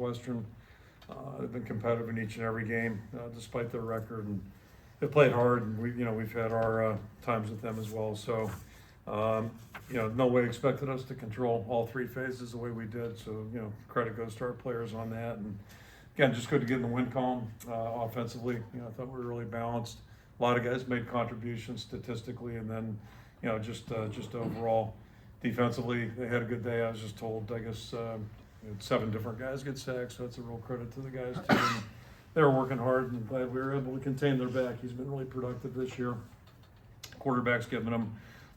Northwestern. They've been competitive in each and every game, despite their record, and they've played hard. And we've had our times with them as well. So, no way expected us to control all three phases the way we did. So, credit goes to our players on that. And again, just good to get in the win column offensively. I thought we were really balanced. A lot of guys made contributions statistically, and then, just overall defensively, they had a good day. I was just told, I guess, 7 different guys get sacked, so it's a real credit to the guys too. And they were working hard, and glad we were able to contain their back. He's been really productive this year. Quarterback's giving him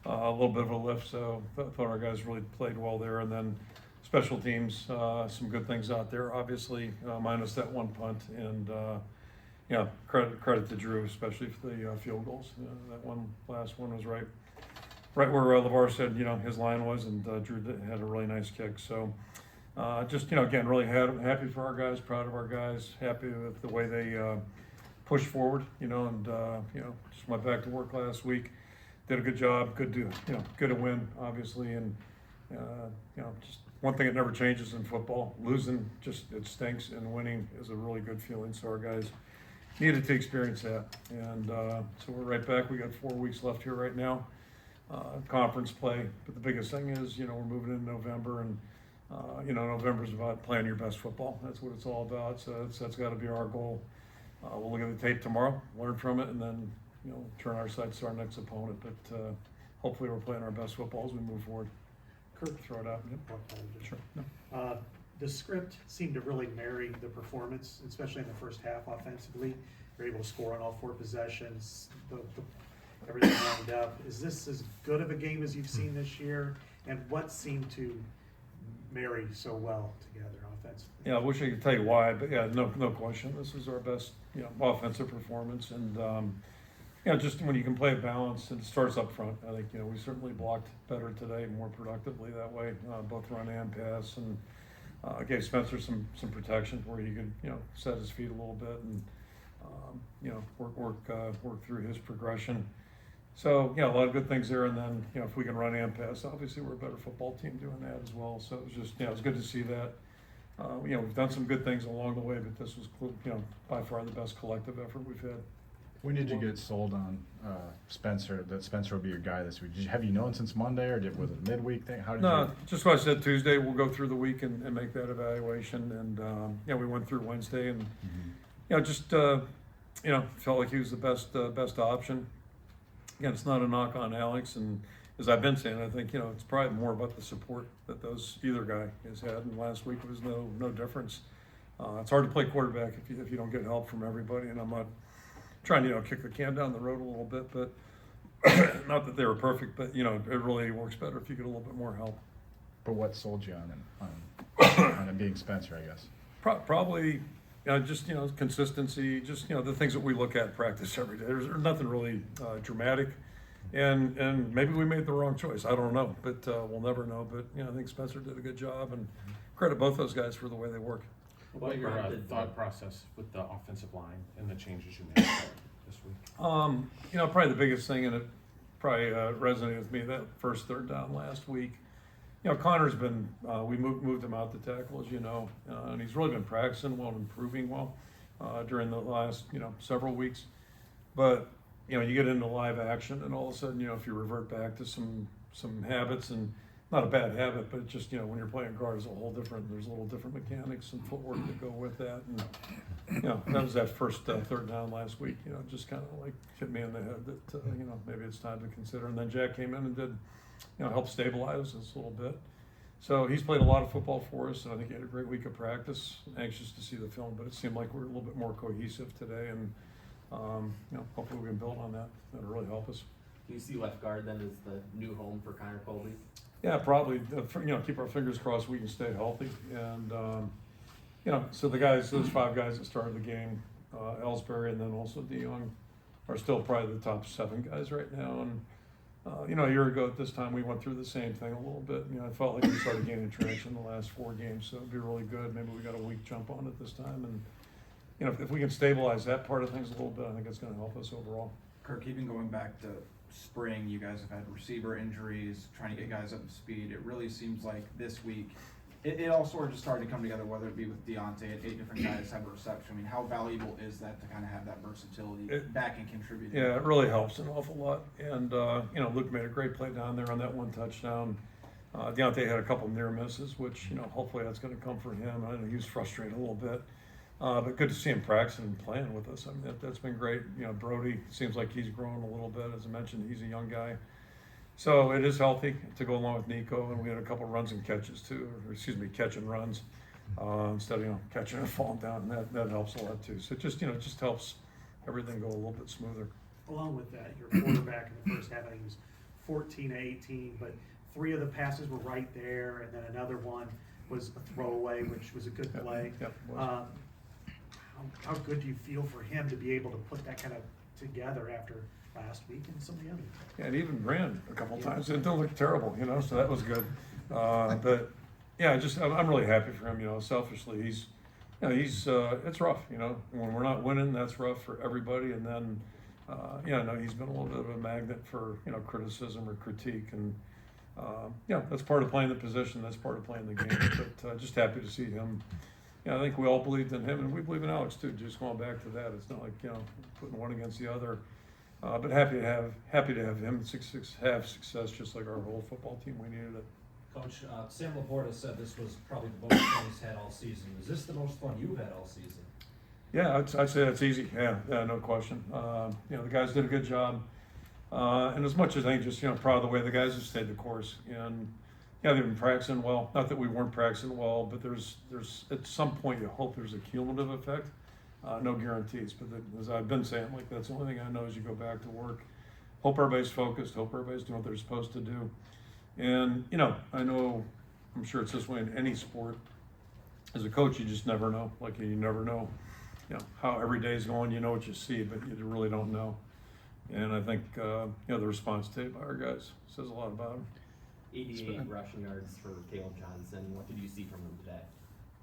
a little bit of a lift, so I thought our guys really played well there. And then special teams, some good things out there, obviously, minus that one punt. And credit to Drew, especially for the field goals. That last one was right where LeVar said his line was, and Drew had a really nice kick. So again, really happy for our guys, proud of our guys, happy with the way they pushed forward. And just went back to work last week, did a good job, good to win, obviously. And just one thing that never changes in football: losing it stinks, and winning is a really good feeling. So our guys needed to experience that, and so we're right back. We got 4 weeks left here right now, conference play. But the biggest thing is, we're moving in November, and November is about playing your best football. That's what it's all about. So that's got to be our goal. We'll look at the tape tomorrow, learn from it, and then turn our sights to our next opponent. But hopefully, we're playing our best football as we move forward. Kirk, throw it out. Yep. Sure. No. The script seemed to really marry the performance, especially in the first half offensively. You're able to score on all 4 possessions, everything lined up. Is this as good of a game as you've seen this year? And what seemed to marry so well together offensively? Yeah, I wish I could tell you why, but yeah, no question. This is our best offensive performance. And just when you can play a balance, and it starts up front. I think we certainly blocked better today, more productively that way, both run and pass, and gave Spencer some protection where he could set his feet a little bit and work through his progression. So a lot of good things there. And then if we can run and pass, obviously we're a better football team doing that as well. So it was just it was good to see that. We've done some good things along the way, but this was by far the best collective effort we've had. When did you get sold on Spencer, that Spencer would be your guy this week? Have you known since Monday, or was it a midweek thing? Just what I said Tuesday. We'll go through the week and make that evaluation. And we went through Wednesday, and felt like he was the best option. Again, it's not a knock on Alex, and as I've been saying, I think it's probably more about the support that either guy has had. And last week was no difference. It's hard to play quarterback if you don't get help from everybody. And I'm not trying to kick the can down the road a little bit, but not that they were perfect, but it really works better if you get a little bit more help. But what sold you on it being Spencer, I guess? Probably just consistency, just the things that we look at in practice every day. There's nothing really dramatic, and maybe we made the wrong choice. I don't know, but we'll never know. But I think Spencer did a good job, and credit both those guys for the way they work. What your thought process with the offensive line and the changes you made this week? Probably the biggest thing, and it probably resonated with me, that first third down last week. Connor's been, we moved him out to tackle, as and he's really been practicing well and improving well during the last, several weeks. But, you get into live action, and all of a sudden, if you revert back to some habits, and not a bad habit, but just, when you're playing guard, there's a little different mechanics and footwork that go with that. And, that was that first third down last week, just kind of like hit me in the head that, maybe it's time to consider. And then Jack came in and did, help stabilize us a little bit. So he's played a lot of football for us, and I think he had a great week of practice. Anxious to see the film, but it seemed like we were a little bit more cohesive today, and hopefully we can build on that. That'll really help us. Do you see left guard then as the new home for Connor Colby? Yeah, probably. Keep our fingers crossed we can stay healthy. And so those 5 guys that started the game, Ellsbury and then also DeYoung, are still probably the top 7 guys right now. And a year ago at this time, we went through the same thing a little bit. I felt like we started gaining traction in the last 4 games, so it'd be really good. Maybe we got a week jump on it this time. And if we can stabilize that part of things a little bit, I think it's going to help us overall. Kirk, even going back to spring, you guys have had receiver injuries, trying to get guys up to speed. It really seems like this week it all sort of just started to come together, whether it be with Deontay, 8 different guys have a reception. I mean, how valuable is that to kind of have that versatility back and contributing? Yeah, it really helps an awful lot. And, you know, Luke made a great play down there on that one touchdown. Deontay had a couple near misses, which, you know, hopefully that's going to come for him. I know he was frustrated a little bit. But good to see him practicing and playing with us. I mean, that's been great. You know, Brody seems like he's grown a little bit. As I mentioned, he's a young guy. So it is healthy to go along with Nico, and we had a couple runs and catches too, or excuse me, catch and runs, instead of, you know, catching and falling down, and that helps a lot too. So it just, you know, it just helps everything go a little bit smoother. Along with that, your quarterback in the first half, I think he was 14 to 18, but 3 of the passes were right there, and then another one was a throwaway, which was a good play. Yep, it was. How good do you feel for him to be able to put that kind of together after last week and some of the others? Yeah, and even ran a couple times. It didn't look terrible, you know, so that was good. But yeah, I'm really happy for him, you know, selfishly. He's, you know, it's rough, you know, when we're not winning, that's rough for everybody. And then, yeah, no, he's been a little bit of a magnet for, you know, criticism or critique. And, yeah, that's part of playing the position. That's part of playing the game. But just happy to see him. Yeah, I think we all believed in him, and we believe in Alex too. Just going back to that, it's not like, you know, putting one against the other. But happy to have him have success, just like our whole football team. We needed it. Coach, Sam Laporta said this was probably the most fun he's had all season. Is this the most fun you've had all season? Yeah, I'd say that's easy. Yeah, no question. You know, the guys did a good job. And as much as I think, just, you know, proud of the way the guys have stayed the course. And yeah, they've been practicing well. Not that we weren't practicing well, but there's at some point you hope there's a cumulative effect. No guarantees, but as I've been saying, like, that's the only thing I know as you go back to work. Hope everybody's focused. Hope everybody's doing what they're supposed to do. And, you know, I'm sure it's this way in any sport. As a coach, you just never know. Like, you never know, you know, how every day's going. You know what you see, but you really don't know. And I think, you know, the response today by our guys says a lot about them. 88 rushing yards for Caleb Johnson. What did you see from him today?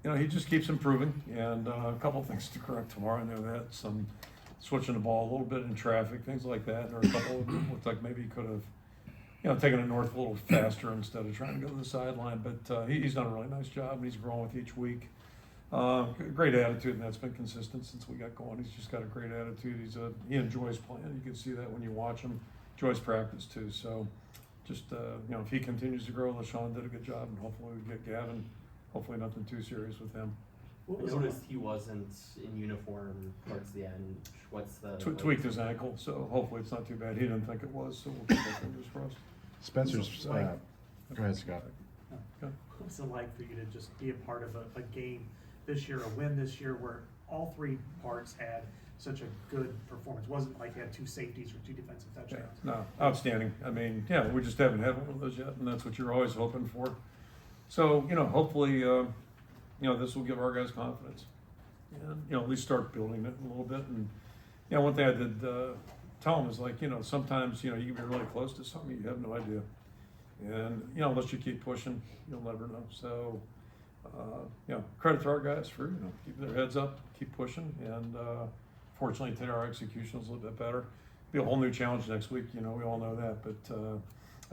You know, he just keeps improving, and a couple things to correct tomorrow. I know that. Some switching the ball a little bit in traffic, things like that. And there are a couple of looked like maybe he could have, you know, taken it north a little faster instead of trying to go to the sideline. But he's done a really nice job, and he's growing with each week. Great attitude, and that's been consistent since we got going. He's just got a great attitude. He enjoys playing. You can see that when you watch him. Enjoys practice too. So just, you know, if he continues to grow, LaShawn did a good job, and hopefully we get Gavin. Hopefully nothing too serious with him. I noticed he wasn't in uniform towards the end. What's the Tweaked his ankle, so hopefully it's not too bad. He didn't think it was, so we'll keep our fingers crossed. Spencer's, go ahead, Scott. What's it like for you to just be a part of a game this year, a win this year, where all 3 parts had such a good performance? It wasn't like you had 2 safeties or 2 defensive Yeah, touchdowns. no, outstanding. I mean, yeah, we just haven't had one of those yet, and that's what you're always hoping for. So, you know, hopefully, you know, this will give our guys confidence, and, you know, at least start building it a little bit. And, you know, one thing I did tell them is, like, you know, sometimes, you know, you can be really close to something, you have no idea. And, you know, unless you keep pushing, you'll never know. So, you know, credit to our guys for, you know, keeping their heads up, keep pushing. And fortunately, today our execution was a little bit better. Be a whole new challenge next week, you know, we all know that. But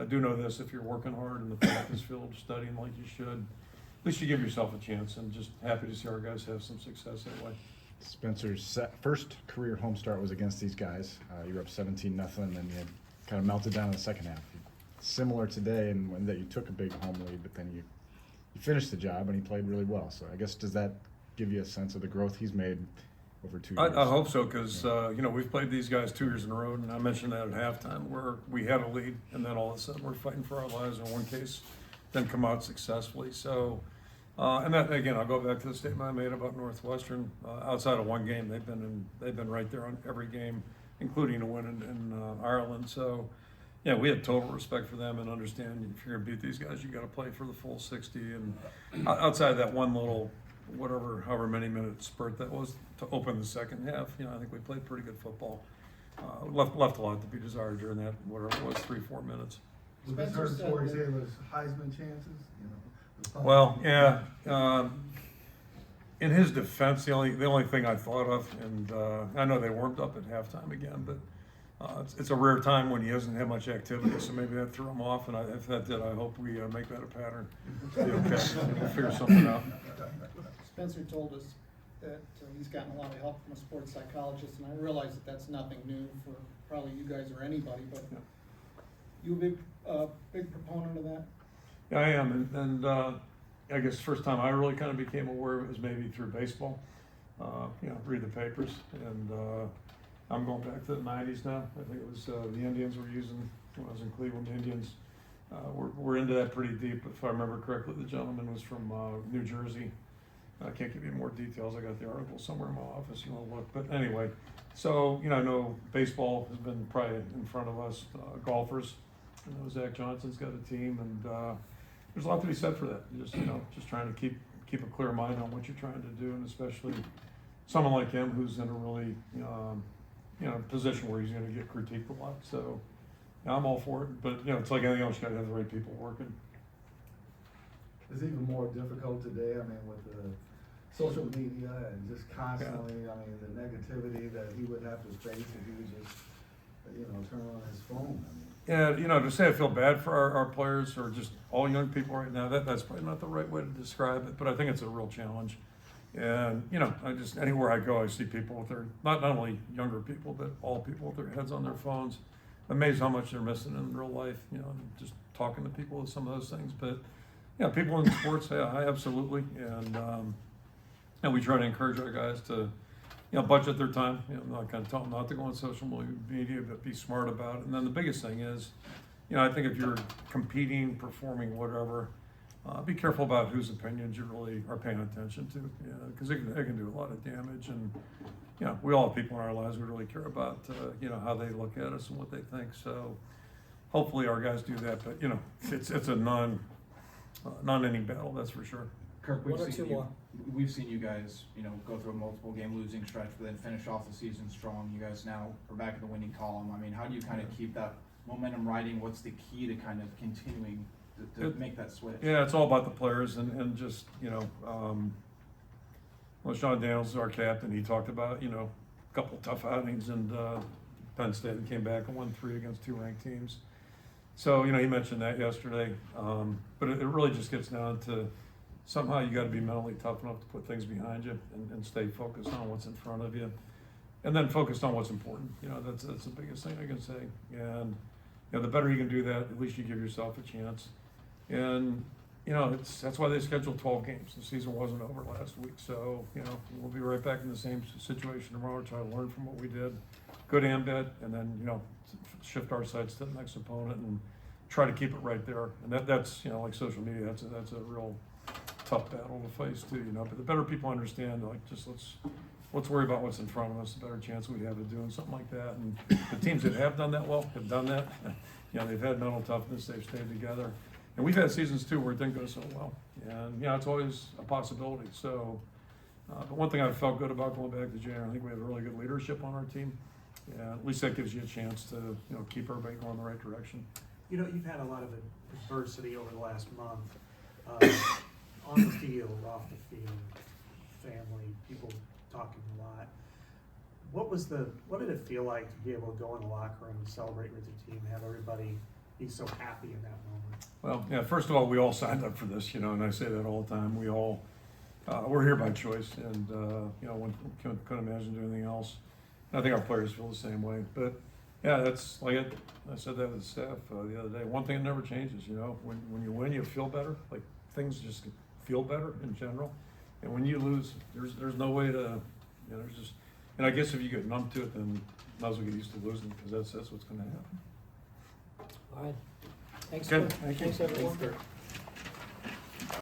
I do know this: if you're working hard in the practice field, studying like you should, at least you give yourself a chance. And just happy to see our guys have some success that way. Spencer's first career home start was against these guys. You were up 17-0, and then you had kind of melted down in the second half. Similar today, and when that you took a big home lead, but then you finished the job, and he played really well. So I guess, does that give you a sense of the growth he's made over 2 years? I hope so, because you know, we've played these guys 2 years in a row, and I mentioned that at halftime, where we had a lead, and then all of a sudden we're fighting for our lives in one case, then come out successfully. So, and that, again, I'll go back to the statement I made about Northwestern. Outside of one game, they've been right there on every game, including a win in Ireland. So, yeah, we have total respect for them and understand if you're gonna beat these guys, you got to play for the full 60. And outside of that one little, however many minute spurt that was to open the second half, you know, I think we played pretty good football. Left a lot to be desired during that, whatever it was, 3-4 minutes. Was this Spencer hurt said for that- his Heisman chances? You know. Well, yeah. In his defense, the only thing I thought of, and I know they warmed up at halftime again, but It's a rare time when he doesn't have much activity, so maybe that threw him off, and if that did, I hope we make that a pattern. Be okay, we'll figure something out. Spencer told us that he's gotten a lot of help from a sports psychologist, and I realize that that's nothing new for probably you guys or anybody, but Yeah. you a big proponent of that? Yeah, I am, and I guess the first time I really kind of became aware of it was maybe through baseball. Read the papers, and I'm going back to the '90s now. I think it was the Indians were using, when I was in Cleveland, the Indians were into that pretty deep. If I remember correctly, the gentleman was from New Jersey. I can't give you more details. I got the article somewhere in my office. You want to look, but anyway. So I know baseball has been probably in front of us. Golfers, I know Zach Johnson's got a team, and there's a lot to be said for that. Just trying to keep a clear mind on what you're trying to do, and especially someone like him who's in a really position where he's going to get critiqued a lot. So I'm all for it, but it's like anything else. You got to have the right people working. It's even more difficult today, I mean, with the social media and just constantly, I mean, the negativity that he would have to face if he would just, turn on his phone. I mean. Yeah, to say I feel bad for our players or just all young people right now, that's probably not the right way to describe it, but I think it's a real challenge. And, I just, anywhere I go, I see people with their, not only younger people, but all people with their heads on their phones. Amazed how much they're missing in real life, and just talking to people with some of those things. But, people in sports, yeah, I absolutely. And we try to encourage our guys to, budget their time. Not kind of tell them not to go on social media, but be smart about it. And then the biggest thing is, I think if you're competing, performing, whatever, be careful about whose opinions you really are paying attention to, because it can do a lot of damage. And we all have people in our lives we really care about, how they look at us and what they think. So hopefully our guys do that. But it's a non-ending battle, that's for sure. Kirk, One or two more. we've seen you guys, go through a multiple game losing stretch, but then finish off the season strong. You guys now are back in the winning column. I mean, how do you kind of keep that momentum riding? What's the key to kind of continuing to make that switch? Yeah, it's all about the players and just, Sean Daniels is our captain. He talked about, a couple tough outings, and Penn State came back and won 3 against 2 ranked teams. So, he mentioned that yesterday. But it really just gets down to somehow you got to be mentally tough enough to put things behind you and stay focused on what's in front of you. And then focused on what's important. That's the biggest thing I can say. And, the better you can do that, at least you give yourself a chance. And, that's why they scheduled 12 games. The season wasn't over last week. So, we'll be right back in the same situation tomorrow, try to learn from what we did, good and bad, and then, shift our sights to the next opponent and try to keep it right there. And that's, like social media, that's a real tough battle to face too, but the better people understand, like, just let's worry about what's in front of us, the better chance we have of doing something like that. And the teams that have done that well have done that. They've had mental toughness, they've stayed together. And we've had seasons too where it didn't go so well. And, it's always a possibility. So, but one thing I felt good about going back to January, I think we have really good leadership on our team. Yeah, at least that gives you a chance to, keep everybody going in the right direction. You've had a lot of adversity over the last month, on the field, off the field, family, people talking a lot. What did it feel like to be able to go in the locker room and celebrate with your team, have everybody be so happy in that moment? Well, yeah, first of all, we all signed up for this, and I say that all the time. We all, we're here by choice, and, couldn't imagine doing anything else. And I think our players feel the same way. But, yeah, that's like it. I said that to the staff the other day. One thing that never changes, when you win, you feel better. Like, things just feel better in general. And when you lose, there's no way to, there's just, and I guess if you get numb to it, then might as well get used to losing, because that's what's going to happen. All right. Thanks, Good. Kirk. Thank you. Thanks, everyone. Thanks, Kirk.